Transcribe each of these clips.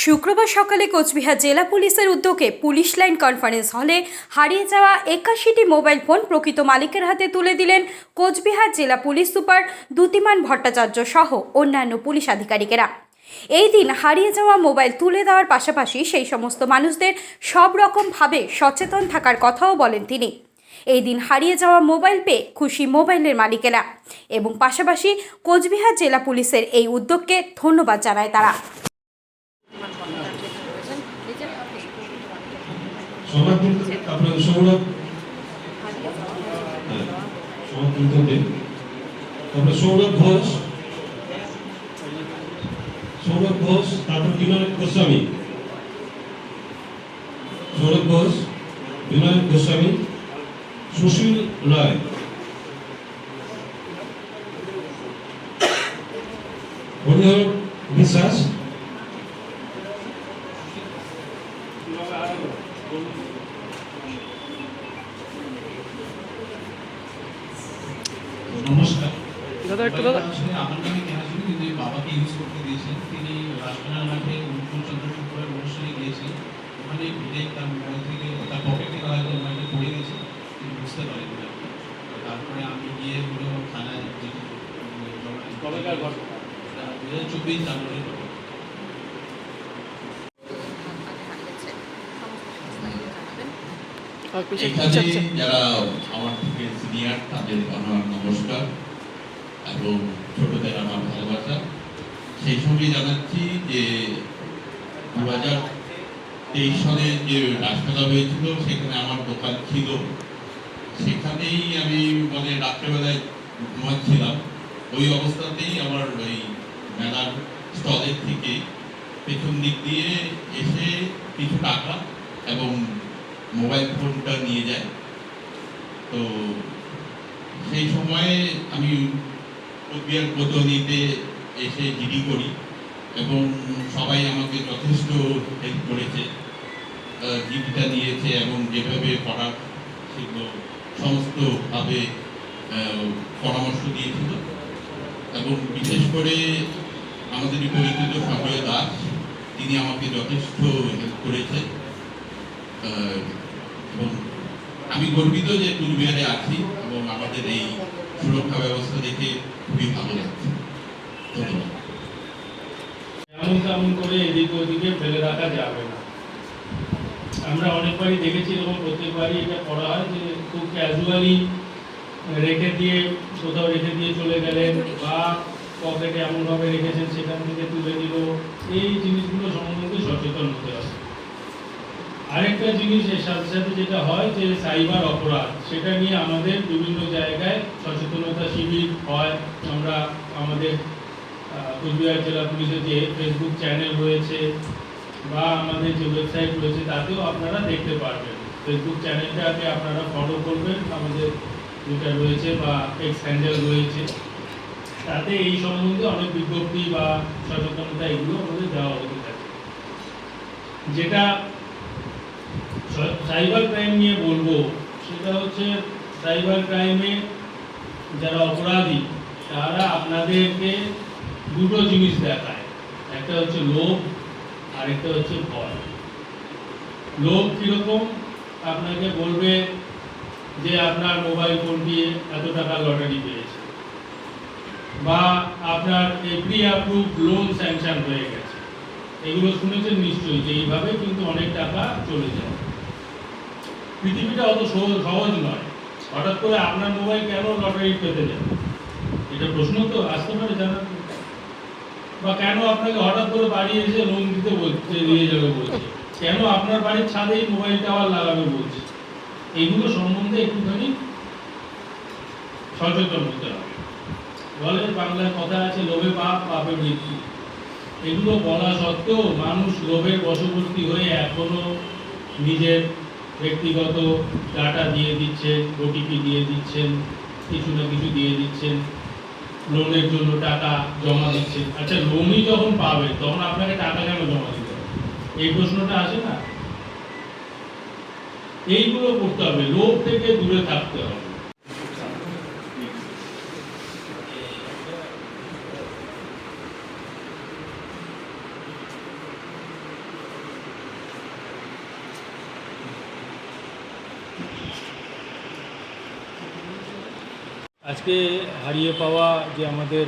শুক্রবার সকালে কোচবিহার জেলা পুলিশের উদ্যোগে পুলিশ লাইন কনফারেন্স হলে হারিয়ে যাওয়া 81টি মোবাইল ফোন প্রকৃত মালিকের হাতে তুলে দিলেন কোচবিহার জেলা পুলিশ সুপার দ্যুতিমান ভট্টাচার্য সহ অন্যান্য পুলিশ আধিকারিকেরা। এই দিন হারিয়ে যাওয়া মোবাইল তুলে দেওয়ার পাশাপাশি সেই সমস্ত মানুষদের সব রকমভাবে সচেতন থাকার কথাও বলেন তিনি। এই দিন হারিয়ে যাওয়া মোবাইল পেয়ে খুশি মোবাইলের মালিকেরা এবং পাশাপাশি কোচবিহার জেলা পুলিশের এই উদ্যোগকে ধন্যবাদ জানায় তারা। সৌরভ ঘোষ, তারপর বিনয় গোস্বামী, সৌরভ ঘোষ, বিনয় গোস্বামী, সুশীল রায়, হরিহর বিশ্বাস, নমস্কার দাদা। একটু দাদা আসলে আমার নামে কেনা ছিল, কিন্তু বাবাকে ইউজ করতে দিয়েছেন। তিনি রাজমেলার মাঠে চন্দ্রশেখরের অনুষ্ঠানে গিয়েছিলেন। ওখানে ভিড়ে তার মোবাইল থেকে, তার পকেট থেকে হয়তো মোবাইলটা পড়ে গেছে, তিনি বুঝতে পারেনি। তারপরে আমি গিয়ে পুরো থানায় 2024 জানুয়ারি। যারা আমার থেকে সিনিয়র তাদের আমার নমস্কার এবং ছোটদের আমার ভালোবাসা। সেই সঙ্গে জানাচ্ছি যে 2023 সালে যে রাজমেলা হয়েছিল সেখানে আমার দোকান ছিল, সেখানেই আমি মানে রাত্রেবেলায় ঘুমাচ্ছিলাম। ওই অবস্থাতেই আমার ওই মেলার স্টলের থেকে পেছন দিক দিয়ে এসে কিছু টাকা এবং মোবাইল ফোনটা নিয়ে যায়। তো সেই সময়ে আমি কোচবিহার কোতোয়ালিতে এসে জিডি করি এবং সবাই আমাকে যথেষ্ট হেল্প করেছে, জিডিটা নিয়েছে এবং যেভাবে করা সেগুলো সমস্তভাবে পরামর্শ দিয়েছিল। এবং বিশেষ করে আমাদের পরিচিত সঞ্জয় দাস, তিনি আমাকে যথেষ্ট হেল্প করেছে এবং আমি গর্বিত যে কোচবিহারে আছি এবং আমাদের এই সুরক্ষা ব্যবস্থা দেখে খুবই ভালো লাগছে। ধন্যবাদ। এমন তেমন করে এদিক ওদিকে ফেলে রাখা যাবে না। আমরা অনেকবারই দেখেছি এরকম, প্রত্যেকবারই এটা করা হয় যে খুব ক্যাজুয়ালি রেখে দিয়ে কোথাও রেখে দিয়ে চলে গেলেন বা পকেটে এমনভাবে রেখেছেন সেখান থেকে তুলে দিল। এই জিনিসগুলো সম্বন্ধে সচেতন হতে হবে। আরেকটা জিনিস এর সাথে সাথে যেটা হয় যে সাইবার অপরাধ, সেটা নিয়ে আমাদের বিভিন্ন জায়গায় সচেতনতা শিবির হয়। আমরা আমাদের কোচবিহার জেলা পুলিশের যে ফেসবুক চ্যানেল রয়েছে বা আমাদের যে ওয়েবসাইট রয়েছে তাতেও আপনারা দেখতে পারবেন। ফেসবুক চ্যানেলটাকে আপনারা ফলো করবেন, আমাদের যেটা রয়েছে বা এক্স হ্যান্ডেল রয়েছে, তাতে এই সম্বন্ধে অনেক বিজ্ঞপ্তি বা সচেতনতা এগুলো আমাদের দেওয়া হতে থাকে। যেটা সাইবার ক্রাইম নিয়ে বলবো সেটা হচ্ছে, সাইবার ক্রাইমে যারা অপরাধী তারা আপনাদেরকে দুটো জিনিস দেখায়, একটা হচ্ছে লোভ আর একটা হচ্ছে ভয়। লোভ কিরকম? আপনাকে বলবে যে আপনার মোবাইল ফোন দিয়ে এত টাকা লটারি পেয়েছে বা আপনার প্রি অ্যাপ্রুভ লোন স্যাংশন হয়ে গেছে। এগুলো শুনেছেন নিশ্চয়ই, যে এইভাবে কিন্তু অনেক টাকা চলে যায়। পৃথিবীটা অত সহজ নয়। হঠাৎ করে আপনার মোবাইল কেন লটারি পেতে যাবে, এটা প্রশ্ন তো আসতে পারে জানার। বা কেন আপনাকে হঠাৎ করে বাড়ি এসে লোন দিতে বলছে, দিয়ে যাবে বলছে, কেন আপনার বাড়ির ছাদেই মোবাইল টাওয়ার লাগাবে বলছে। এইগুলো সম্বন্ধে একটুখানি সচেতন হতে হবে। বলে বাংলায় কথা আছে, লোভে পাপ, পাপে মৃত্যু। এগুলো বলা সত্ত্বেও মানুষ লোভের বশবর্তী হয়ে এখনো নিজের ব্যক্তিগত ডাটা দিয়ে দিচ্ছেন, ওটিপি দিয়ে দিচ্ছেন, কিছু না কিছু দিয়ে দিচ্ছেন, লোনের জন্য টাকা জমা দিচ্ছেন। আচ্ছা, লোনই যখন পাবেন তখন আপনাকে টাকা কেন জমা দিতে হবে, এই প্রশ্নটা আসে না? এইগুলো করতে হবে, লোভ থেকে দূরে থাকতে হবে। আজকে হারিয়ে পাওয়া যে আমাদের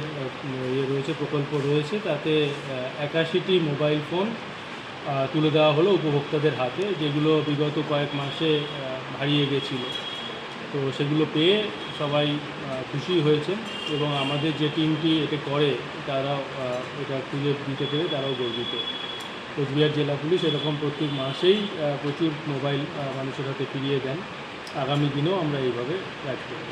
ইয়ে রয়েছে, প্রকল্প রয়েছে, তাতে 81টি মোবাইল ফোন তুলে দেওয়া হলো উপভোক্তাদের হাতে, যেগুলো বিগত কয়েক মাসে হারিয়ে গেছিলো। তো সেগুলো পেয়ে সবাই খুশি হয়েছেন এবং আমাদের যে টিমটি এটা করে তারাও এটা তুলে দিতে পেরে তারাও গর্বিত। কোচবিহার জেলা পুলিশ এরকম প্রত্যেক মাসেই প্রচুর মোবাইল মানুষের হাতে ফিরিয়ে দেন। আগামী দিনেও আমরা এইভাবে কাজ করব।